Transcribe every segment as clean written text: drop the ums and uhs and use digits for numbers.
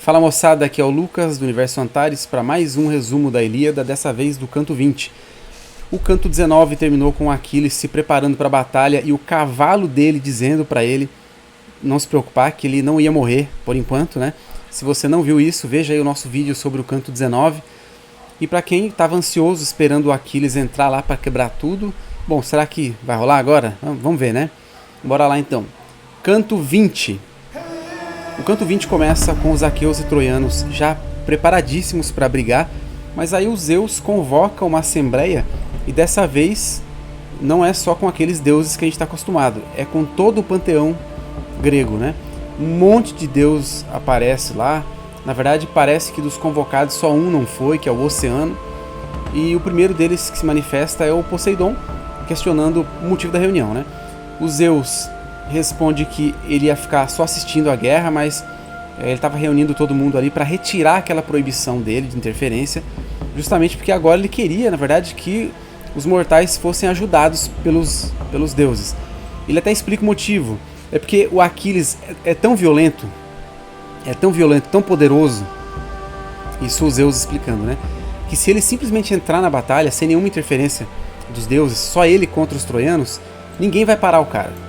Fala moçada, aqui é o Lucas do Universo Antares para mais um resumo da Ilíada, dessa vez do canto 20. O canto 19 terminou com Aquiles se preparando para a batalha e o cavalo dele dizendo para ele não se preocupar, que ele não ia morrer por enquanto, né? Se você não viu isso, veja aí o nosso vídeo sobre o canto 19. E para quem estava ansioso esperando o Aquiles entrar lá para quebrar tudo, bom, será que vai rolar agora? Vamos ver, né? Bora lá então. Canto 20. O canto 20 começa com os aqueus e troianos já preparadíssimos para brigar, mas aí o Zeus convoca uma assembleia e dessa vez não é só com aqueles deuses que a gente está acostumado, é com todo o panteão grego, né? Um monte de deus aparece lá. Na verdade parece que dos convocados só um não foi, que é o Oceano, e o primeiro deles que se manifesta é o Poseidon, questionando o motivo da reunião, né? O Zeus responde que ele ia ficar só assistindo a guerra, mas ele estava reunindo todo mundo ali para retirar aquela proibição dele de interferência, justamente porque agora ele queria, na verdade, que os mortais fossem ajudados pelos deuses. Ele até explica o motivo. É porque o Aquiles é tão violento, tão poderoso, isso o Zeus explicando, né? Que se ele simplesmente entrar na batalha sem nenhuma interferência dos deuses, só ele contra os troianos, ninguém vai parar o cara.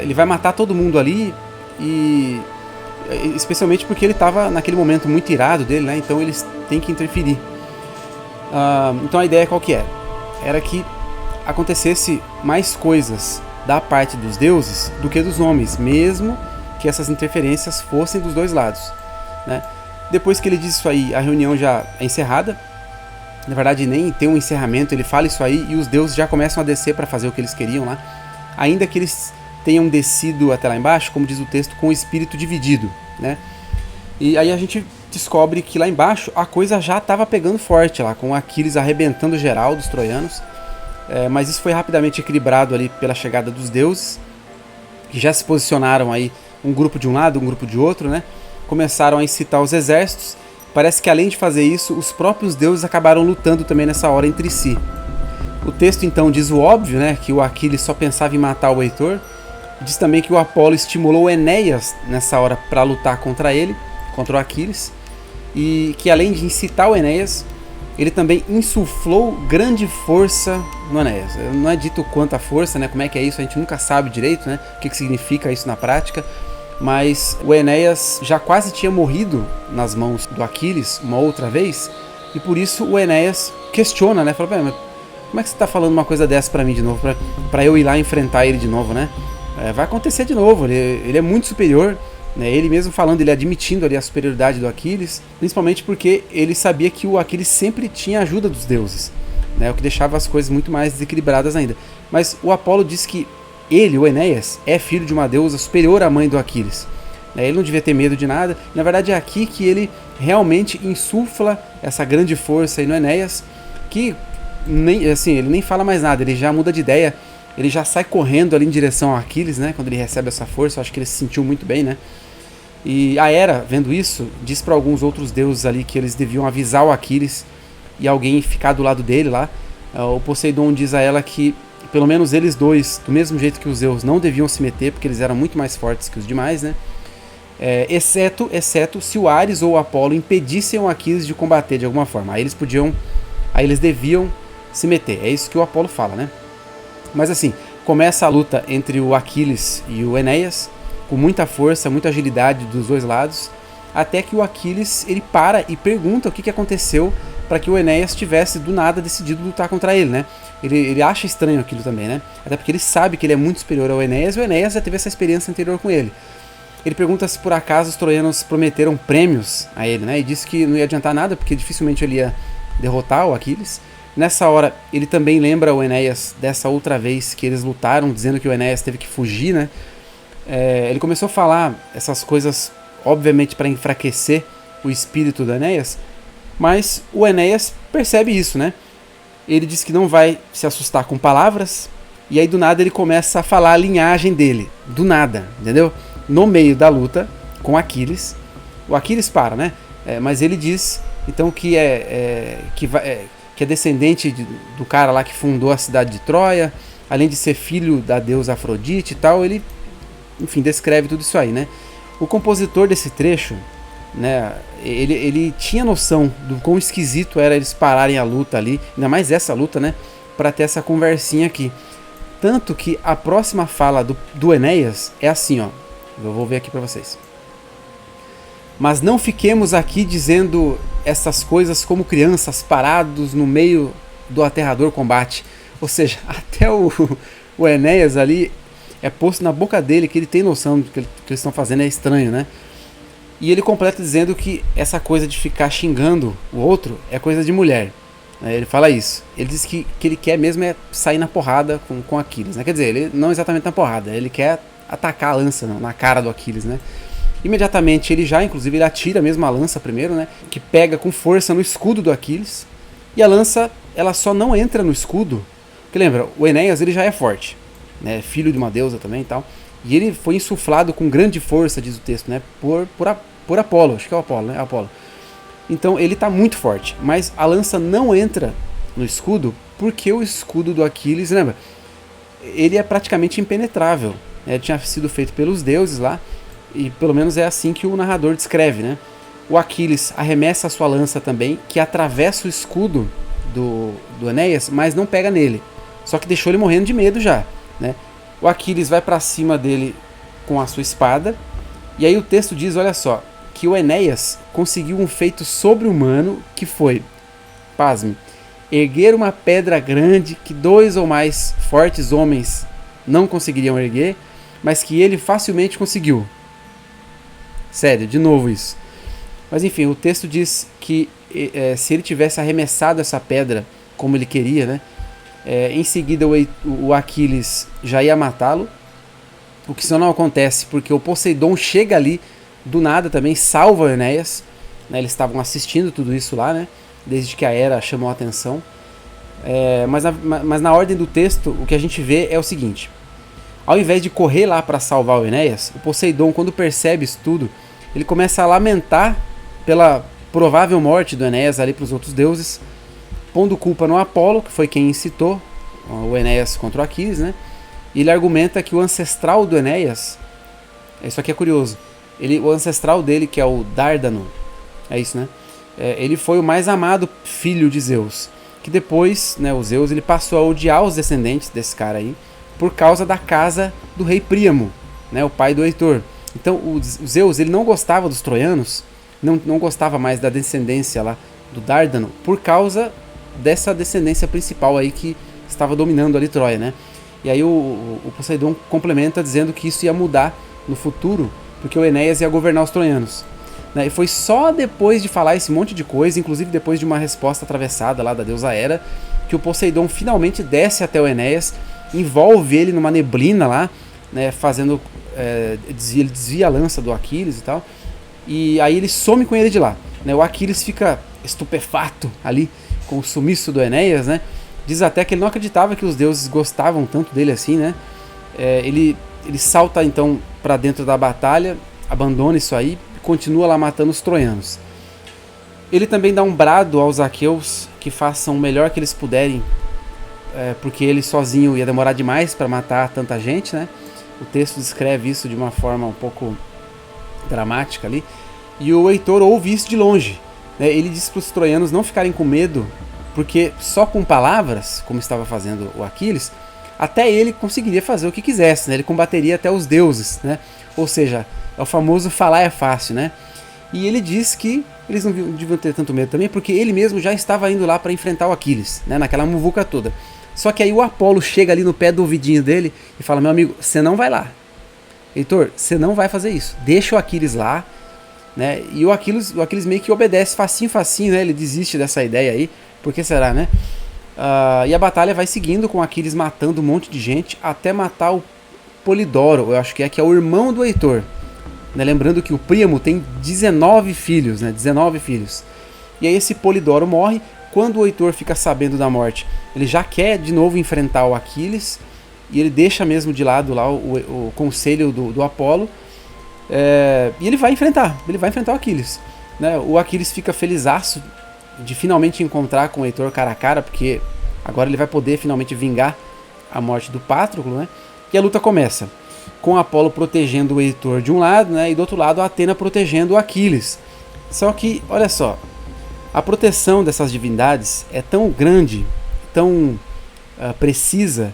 Ele vai matar todo mundo ali, e especialmente porque ele estava naquele momento muito irado dele, né? Então eles têm que interferir. Então a ideia qual que era? Era que acontecesse mais coisas da parte dos deuses do que dos homens, mesmo que essas interferências fossem dos dois lados, né? Depois que ele diz isso aí, a reunião já é encerrada. Na verdade nem tem um encerramento, ele fala isso aí e os deuses já começam a descer para fazer o que eles queriam lá, ainda que eles tenham descido até lá embaixo, como diz o texto, com o espírito dividido, né? E aí a gente descobre que lá embaixo a coisa já estava pegando forte lá, com Aquiles arrebentando geral dos troianos, mas isso foi rapidamente equilibrado ali pela chegada dos deuses, que já se posicionaram aí, um grupo de um lado, um grupo de outro, né? Começaram a incitar os exércitos. Parece que além de fazer isso, os próprios deuses acabaram lutando também nessa hora entre si. O texto então diz o óbvio, né? Que o Aquiles só pensava em matar o Heitor. Diz também que o Apolo estimulou o Enéas nessa hora para lutar contra ele, contra o Aquiles, e que além de incitar o Enéas, ele também insuflou grande força no Enéas. Não é dito quanta força, né? Como é que é isso? A gente nunca sabe direito, né? O que significa isso na prática, mas o Enéas já quase tinha morrido nas mãos do Aquiles uma outra vez, e por isso o Enéas questiona, né? Fala, mas como é que você está falando uma coisa dessa para mim de novo, para eu ir lá enfrentar ele de novo, né? Vai acontecer de novo, ele é muito superior, né? Ele mesmo falando, ele admitindo ali a superioridade do Aquiles, principalmente porque ele sabia que o Aquiles sempre tinha a ajuda dos deuses, né? O que deixava as coisas muito mais desequilibradas ainda. Mas o Apolo diz que ele, o Enéas, é filho de uma deusa superior à mãe do Aquiles, né? Ele não devia ter medo de nada. Na verdade é aqui que ele realmente insufla essa grande força aí no Enéas, que nem, assim, ele nem fala mais nada, ele já muda de ideia. Ele já sai correndo ali em direção ao Aquiles, né? Quando ele recebe essa força, eu acho que ele se sentiu muito bem, né? E a Hera, vendo isso, diz para alguns outros deuses ali que eles deviam avisar o Aquiles e alguém ficar do lado dele lá. O Poseidon diz a ela que pelo menos eles dois, do mesmo jeito que os Zeus, não deviam se meter, porque eles eram muito mais fortes que os demais, né? Exceto se o Ares ou o Apolo impedissem o Aquiles de combater de alguma forma. Aí eles deviam se meter. É isso que o Apolo fala, né? Mas assim, começa a luta entre o Aquiles e o Enéas, com muita força, muita agilidade dos dois lados, até que o Aquiles ele para e pergunta o que aconteceu para que o Enéas tivesse do nada decidido lutar contra ele, né? Ele acha estranho aquilo também, né? Até porque ele sabe que ele é muito superior ao Enéas, e o Enéas já teve essa experiência anterior com ele. Ele pergunta se por acaso os troianos prometeram prêmios a ele, né? E disse que não ia adiantar nada, porque dificilmente ele ia derrotar o Aquiles. Nessa hora, ele também lembra o Enéas dessa outra vez que eles lutaram, dizendo que o Enéas teve que fugir, né? Ele começou a falar essas coisas, obviamente, para enfraquecer o espírito do Enéas, mas o Enéas percebe isso, né? Ele diz que não vai se assustar com palavras, e aí do nada ele começa a falar a linhagem dele, do nada, entendeu? No meio da luta com Aquiles, o Aquiles para, né? Mas ele diz, então, que é descendente do cara lá que fundou a cidade de Troia, além de ser filho da deusa Afrodite e tal, ele, enfim, descreve tudo isso aí, né? O compositor desse trecho né? Ele tinha noção do quão esquisito era eles pararem a luta ali, ainda mais essa luta, né? Para ter essa conversinha aqui. Tanto que a próxima fala do Enéas é assim, ó. Eu vou ver aqui para vocês. Mas não fiquemos aqui dizendo essas coisas como crianças parados no meio do aterrador combate. Ou seja, até o Enéas ali é posto na boca dele que ele tem noção do que eles estão fazendo, é estranho, né? E ele completa dizendo que essa coisa de ficar xingando o outro é coisa de mulher. Ele fala isso. Ele diz que ele quer mesmo é sair na porrada com Aquiles, né? Quer dizer, ele não exatamente na porrada, ele quer atacar a lança na cara do Aquiles, né? Imediatamente inclusive ele atira mesmo a lança primeiro, né? Que pega com força no escudo do Aquiles. E a lança, ela só não entra no escudo. Porque lembra, o Enéas ele já é forte, né? Filho de uma deusa também e tal. E ele foi insuflado com grande força, diz o texto, né? Por Apolo, acho que é o Apolo, né? Apolo. Então ele está muito forte, mas a lança não entra no escudo porque o escudo do Aquiles, lembra? Ele é praticamente impenetrável. Ele tinha sido feito pelos deuses lá, e pelo menos é assim que o narrador descreve, né? O Aquiles arremessa a sua lança também, que atravessa o escudo do Enéas, mas não pega nele. Só que deixou ele morrendo de medo já, né? O Aquiles vai para cima dele com a sua espada, e aí o texto diz, olha só, que o Enéas conseguiu um feito sobre-humano que foi, pasme, erguer uma pedra grande que 2 ou mais fortes homens não conseguiriam erguer, mas que ele facilmente conseguiu. Sério, de novo isso. Mas enfim, o texto diz que se ele tivesse arremessado essa pedra como ele queria, né, em seguida o Aquiles já ia matá-lo, o que só não acontece porque o Poseidon chega ali do nada também, salva o Enéas, né, eles estavam assistindo tudo isso lá, né, desde que a Hera chamou a atenção. Mas na ordem do texto, o que a gente vê é o seguinte: ao invés de correr lá para salvar o Enéas, o Poseidon, quando percebe isso tudo, ele começa a lamentar pela provável morte do Enéas ali para os outros deuses, pondo culpa no Apolo, que foi quem incitou o Enéas contra o Aquiles, né? E ele argumenta que o ancestral do Enéas, isso aqui é curioso, o ancestral dele, que é o Dárdano, é isso, né? Ele foi o mais amado filho de Zeus, que depois, né, o Zeus, ele passou a odiar os descendentes desse cara aí, por causa da casa do rei Príamo, né, o pai do Heitor. Então o Zeus ele não gostava dos troianos, não gostava mais da descendência lá do Dárdano, por causa dessa descendência principal aí que estava dominando ali Troia, né? E aí o Poseidon complementa dizendo que isso ia mudar no futuro, porque o Enéas ia governar os troianos, né? E foi só depois de falar esse monte de coisa, inclusive depois de uma resposta atravessada lá da deusa Hera, que o Poseidon finalmente desce até o Enéas, envolve ele numa neblina lá, né, fazendo ele desvia a lança do Aquiles e tal, e aí ele some com ele de lá, né? O Aquiles fica estupefato ali com o sumiço do Enéas, né? Diz até que ele não acreditava que os deuses gostavam tanto dele assim, né? Ele salta então para dentro da batalha, abandona isso aí e continua lá matando os troianos. Ele também dá um brado aos aqueus que façam o melhor que eles puderem, porque ele sozinho ia demorar demais para matar tanta gente, né? O texto descreve isso de uma forma um pouco dramática ali. E o Heitor ouve isso de longe, né? Ele diz para os troianos não ficarem com medo, porque só com palavras, como estava fazendo o Aquiles, até ele conseguiria fazer o que quisesse, né? Ele combateria até os deuses, né? Ou seja, é o famoso falar é fácil, né? E ele diz que eles não deviam ter tanto medo também, porque ele mesmo já estava indo lá para enfrentar o Aquiles, né? Naquela muvuca toda. Só que aí o Apolo chega ali no pé do ouvidinho dele e fala: meu amigo, você não vai lá. Heitor, você não vai fazer isso. Deixa o Aquiles lá, né? E o Aquiles meio que obedece facinho, né? Ele desiste dessa ideia aí. Por que será, né? E a batalha vai seguindo com o Aquiles matando um monte de gente até matar o Polidoro, eu acho que é o irmão do Heitor. Né? Lembrando que o Príamo tem 19 filhos, né? 19 filhos. E aí esse Polidoro morre. Quando o Heitor fica sabendo da morte, ele já quer de novo enfrentar o Aquiles, e ele deixa mesmo de lado lá o conselho do Apolo, e ele vai enfrentar o Aquiles, né? O Aquiles fica felizaço de finalmente encontrar com o Heitor cara a cara, porque agora ele vai poder finalmente vingar a morte do Patroclo, né? E a luta começa com Apolo protegendo o Heitor de um lado, né? E do outro lado a Atena protegendo o Aquiles. Só que, olha só, a proteção dessas divindades é tão grande, tão precisa,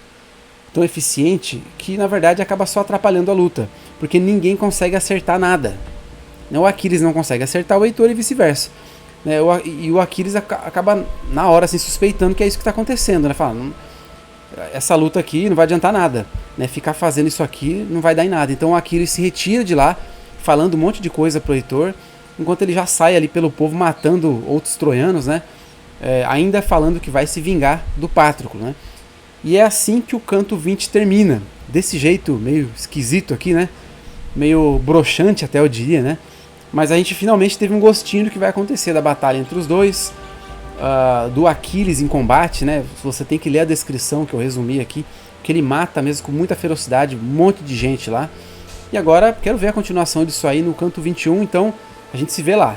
tão eficiente, que na verdade acaba só atrapalhando a luta, porque ninguém consegue acertar nada. O Aquiles não consegue acertar o Heitor e vice-versa. E o Aquiles acaba na hora assim, suspeitando que é isso que está acontecendo. Né? Fala, essa luta aqui não vai adiantar nada. Né? Ficar fazendo isso aqui não vai dar em nada. Então o Aquiles se retira de lá, falando um monte de coisa pro Heitor, enquanto ele já sai ali pelo povo matando outros troianos, né? Ainda falando que vai se vingar do Patroclo. Né? E é assim que o canto 20 termina. Desse jeito meio esquisito aqui, né? Meio broxante até eu diria, né? Mas a gente finalmente teve um gostinho do que vai acontecer da batalha entre os dois, do Aquiles em combate, né? Você tem que ler a descrição que eu resumi aqui, que ele mata mesmo com muita ferocidade, um monte de gente lá. E agora quero ver a continuação disso aí no canto 21, então a gente se vê lá.